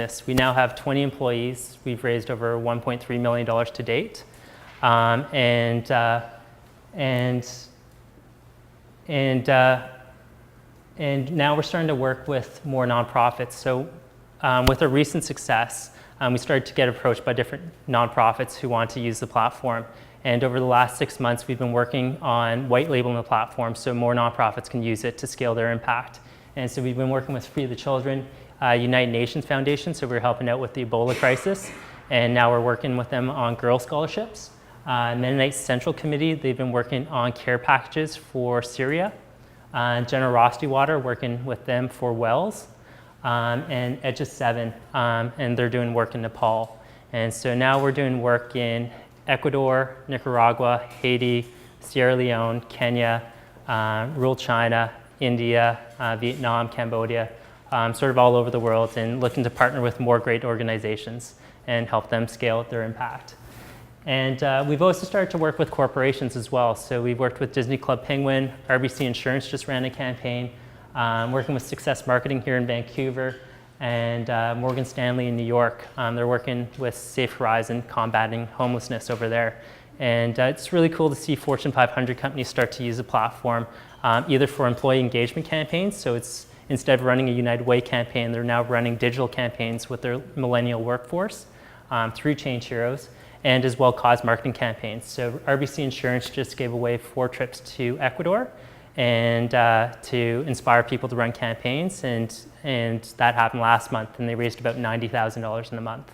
We now have 20 employees. We've raised over $1.3 million to date. And now we're starting to work with more nonprofits. So with our recent success, we started to get approached by different nonprofits who want to use the platform. And over the last 6 months, we've been working on white labeling the platform so more nonprofits can use it to scale their impact. And so we've been working with Free the Children, United Nations Foundation, so we're helping out with the Ebola crisis. And now we're working with them on girl scholarships. Mennonite Central Committee, they've been working on care packages for Syria. Generosity Water, working with them for wells. And Edge 7, and they're doing work in Nepal. And so now we're doing work in Ecuador, Nicaragua, Haiti, Sierra Leone, Kenya, rural China, India, Vietnam, Cambodia, sort of all over the world, and looking to partner with more great organizations and help them scale their impact. And we've also started to work with corporations as well. So we've worked with Disney Club Penguin, RBC Insurance just ran a campaign, working with Success Marketing here in Vancouver, and Morgan Stanley in New York. They're working with Safe Horizon, combating homelessness over there. And it's really cool to see Fortune 500 companies start to use the platform, either for employee engagement campaigns. So it's instead of running a United Way campaign, they're now running digital campaigns with their millennial workforce through Change Heroes, and as well cause marketing campaigns. So RBC Insurance just gave away 4 trips to Ecuador and to inspire people to run campaigns, and that happened last month, and they raised about $90,000 in a month,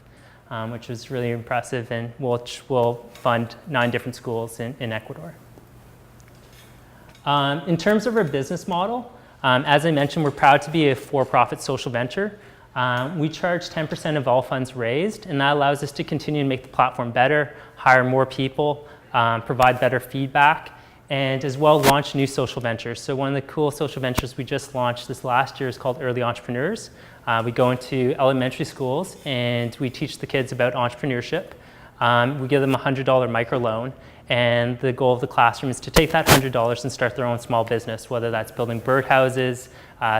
which was really impressive, and which will fund 9 different schools in Ecuador. In terms of our business model, as I mentioned, we're proud to be a for-profit social venture. We charge 10% of all funds raised, and that allows us to continue to make the platform better, hire more people, provide better feedback, and as well launch new social ventures. So one of the cool social ventures we just launched this last year is called Early Entrepreneurs. We go into elementary schools and we teach the kids about entrepreneurship. We give them a $100 microloan, and the goal of the classroom is to take that $100 and start their own small business, whether that's building birdhouses,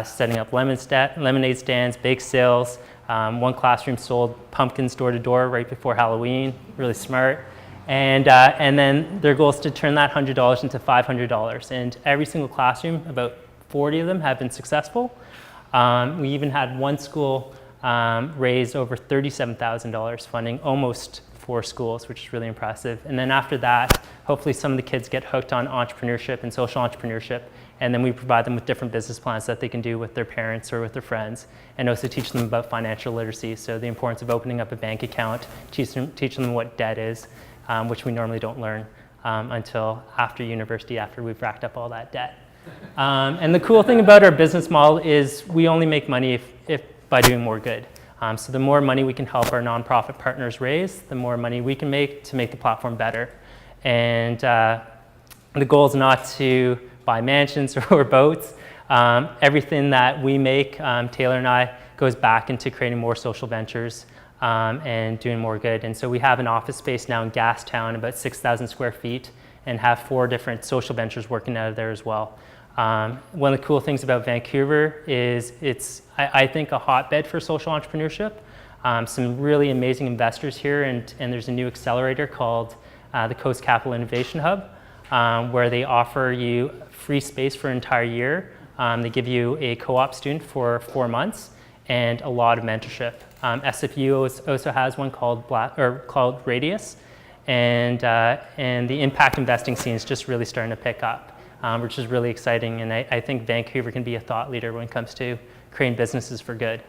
setting up lemonade stands, bake sales. One classroom sold pumpkins door to door right before Halloween, really smart. And then their goal is to turn that $100 into $500. And every single classroom, about 40 of them have been successful. We even had one school raise over $37,000 funding almost 4 schools, which is really impressive. And then after that, hopefully some of the kids get hooked on entrepreneurship and social entrepreneurship. And then we provide them with different business plans that they can do with their parents or with their friends, and also teach them about financial literacy. So the importance of opening up a bank account, teaching them what debt is, which we normally don't learn until after university, after we've racked up all that debt. And the cool thing about our business model is we only make money if by doing more good. So the more money we can help our nonprofit partners raise, the more money we can make to make the platform better. And the goal is not to buy mansions or boats. Everything that we make, Taylor and I, goes back into creating more social ventures and doing more good. And so we have an office space now in Gastown, about 6,000 square feet, and have 4 different social ventures working out of there as well. One of the cool things about Vancouver is it's, I think, a hotbed for social entrepreneurship. Some really amazing investors here, and there's a new accelerator called the Coast Capital Innovation Hub, where they offer you free space for an entire year. They give you a co-op student for 4 months and a lot of mentorship. SFU also has one called Radius, and the impact investing scene is just really starting to pick up, which is really exciting. And I think Vancouver can be a thought leader when it comes to creating businesses for good.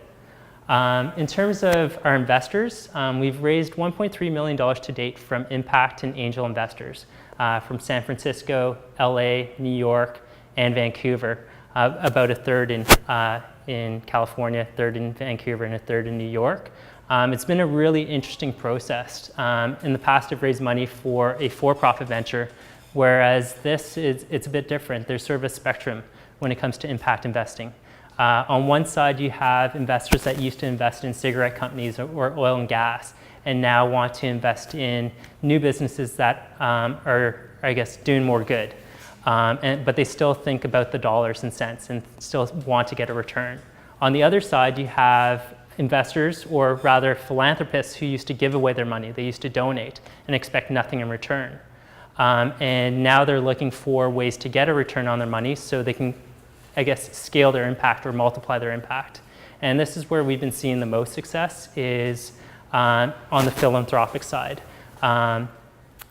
In terms of our investors, we've raised $1.3 million to date from impact and angel investors from San Francisco, LA, New York, and Vancouver. About a third in California, a third in Vancouver, and a third in New York. It's been a really interesting process. In the past, I've raised money for a for-profit venture, whereas it's a bit different. There's sort of a spectrum when it comes to impact investing. On one side, you have investors that used to invest in cigarette companies or oil and gas, and now want to invest in new businesses that are, I guess, doing more good. But they still think about the dollars and cents and still want to get a return. On the other side, you have investors, or rather philanthropists, who used to give away their money. They used to donate and expect nothing in return. And now they're looking for ways to get a return on their money so they can, I guess, scale their impact or multiply their impact. And this is where we've been seeing the most success, is on the philanthropic side,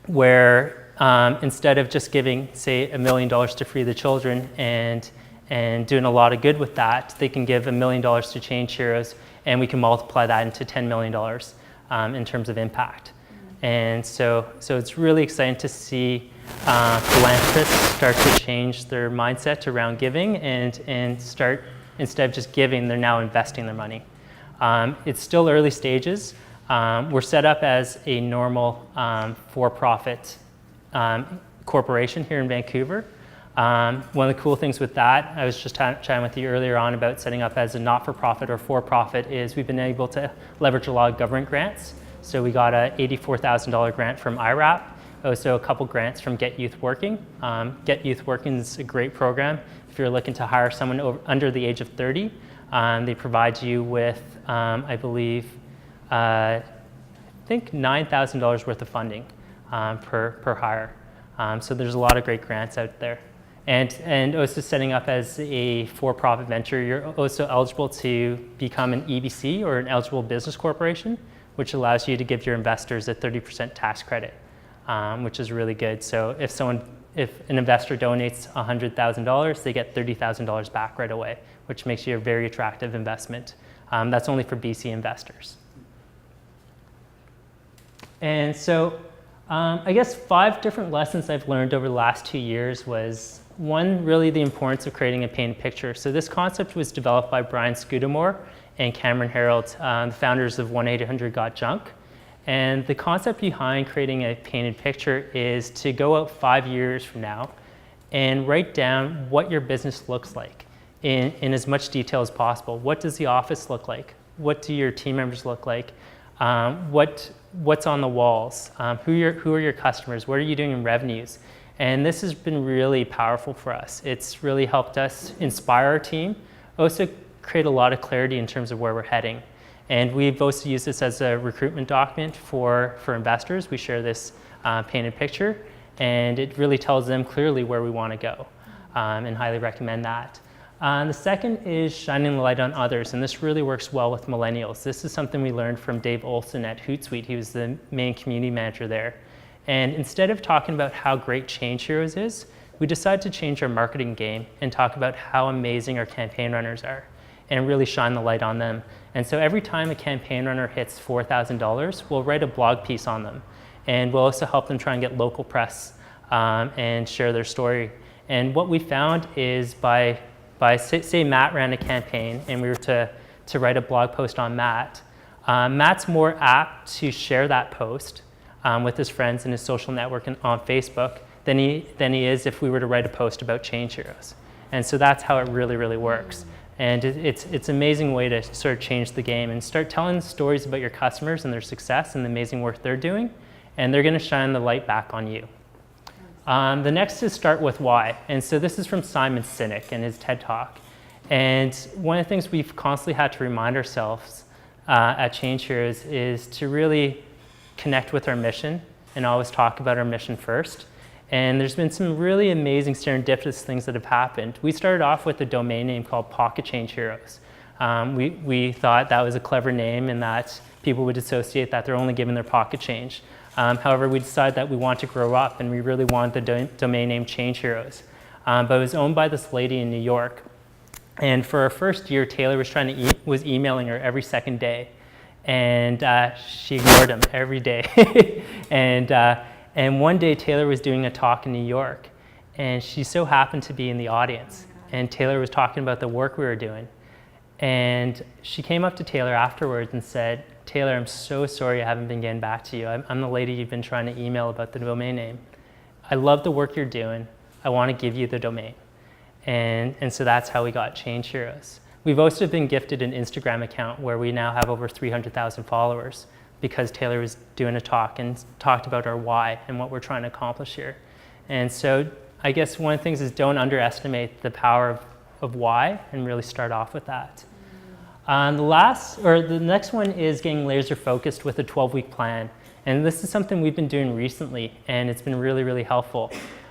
where instead of just giving, say, $1 million to free the children and doing a lot of good with that, they can give $1 million to Change Heroes, and we can multiply that into $10 million in terms of impact. And so it's really exciting to see philanthropists start to change their mindset around giving and start, instead of just giving, they're now investing their money. It's still early stages. We're set up as a normal for-profit corporation here in Vancouver. One of the cool things with that, I was just chatting with you earlier on about setting up as a not-for-profit or for-profit, is we've been able to leverage a lot of government grants. So we got a $84,000 grant from IRAP, also a couple grants from Get Youth Working. Get Youth Working is a great program. If you're looking to hire someone under the age of 30, they provide you with, I believe, I think $9,000 worth of funding per hire. So there's a lot of great grants out there. And also setting up as a for-profit venture, you're also eligible to become an EBC, or an eligible business corporation, which allows you to give your investors a 30% tax credit, which is really good. So if an investor donates $100,000, they get $30,000 back right away, which makes you a very attractive investment. That's only for BC investors. And so I guess 5 different lessons I've learned over the last 2 years was, one, really the importance of creating a painted picture. So this concept was developed by Brian Scudamore and Cameron Harold, the founders of 1-800-GOT-JUNK. And the concept behind creating a painted picture is to go out 5 years from now and write down what your business looks like in as much detail as possible. What does the office look like? What do your team members look like? What's on the walls? Who are your customers? What are you doing in revenues? And this has been really powerful for us. It's really helped us inspire our team, also create a lot of clarity in terms of where we're heading. And we've also used this as a recruitment document for investors. We share this painted picture, and it really tells them clearly where we want to go, and highly recommend that. The second is shining the light on others, and this really works well with millennials. This is something we learned from Dave Olson at Hootsuite. He was the main community manager there. And instead of talking about how great Change Heroes is, we decided to change our marketing game and talk about how amazing our campaign runners are, and really shine the light on them. And so every time a campaign runner hits $4,000, we'll write a blog piece on them. And we'll also help them try and get local press and share their story. And what we found is by say Matt ran a campaign and we were to write a blog post on Matt, Matt's more apt to share that post with his friends in his social network and on Facebook than he is if we were to write a post about Change Heroes. And so that's how it really, really works. And it's an amazing way to sort of change the game and start telling stories about your customers and their success and the amazing work they're doing, and they're going to shine the light back on you. The next is start with why. And so this is from Simon Sinek in his TED Talk. And one of the things we've constantly had to remind ourselves at Change Heroes is to really connect with our mission and always talk about our mission first. And there's been some really amazing serendipitous things that have happened. We started off with a domain name called Pocket Change Heroes. We thought that was a clever name and that people would associate that they're only giving their pocket change. However, we decided that we want to grow up and we really wanted the domain name Change Heroes. But it was owned by this lady in New York. And for our first year, Taylor was emailing her every second day. And she ignored him every day. And one day Taylor was doing a talk in New York, and she so happened to be in the audience. And Taylor was talking about the work we were doing. And she came up to Taylor afterwards and said, "Taylor, I'm so sorry I haven't been getting back to you. I'm the lady you've been trying to email about the domain name. I love the work you're doing. I want to give you the domain." And so that's how we got Change Heroes. We've also been gifted an Instagram account where we now have over 300,000 followers because Taylor was doing a talk and talked about our why and what we're trying to accomplish here. And so I guess one of the things is don't underestimate the power of why and really start off with that. The next one is getting laser focused with a 12-week plan. And this is something we've been doing recently, and it's been really, really helpful.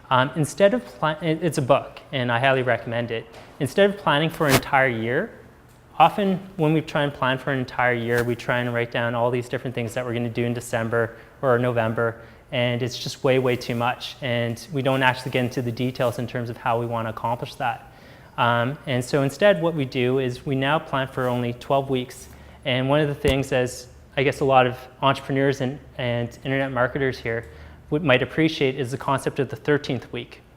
It's a book, and I highly recommend it. Instead of planning for an entire year, often when we try and plan for an entire year, we try and write down all these different things that we're going to do in December or November, and it's just way, way too much. And we don't actually get into the details in terms of how we want to accomplish that. And so instead what we do is we now plan for only 12 weeks. And one of the things, as I guess a lot of entrepreneurs and internet marketers here might appreciate, is the concept of the 13th week,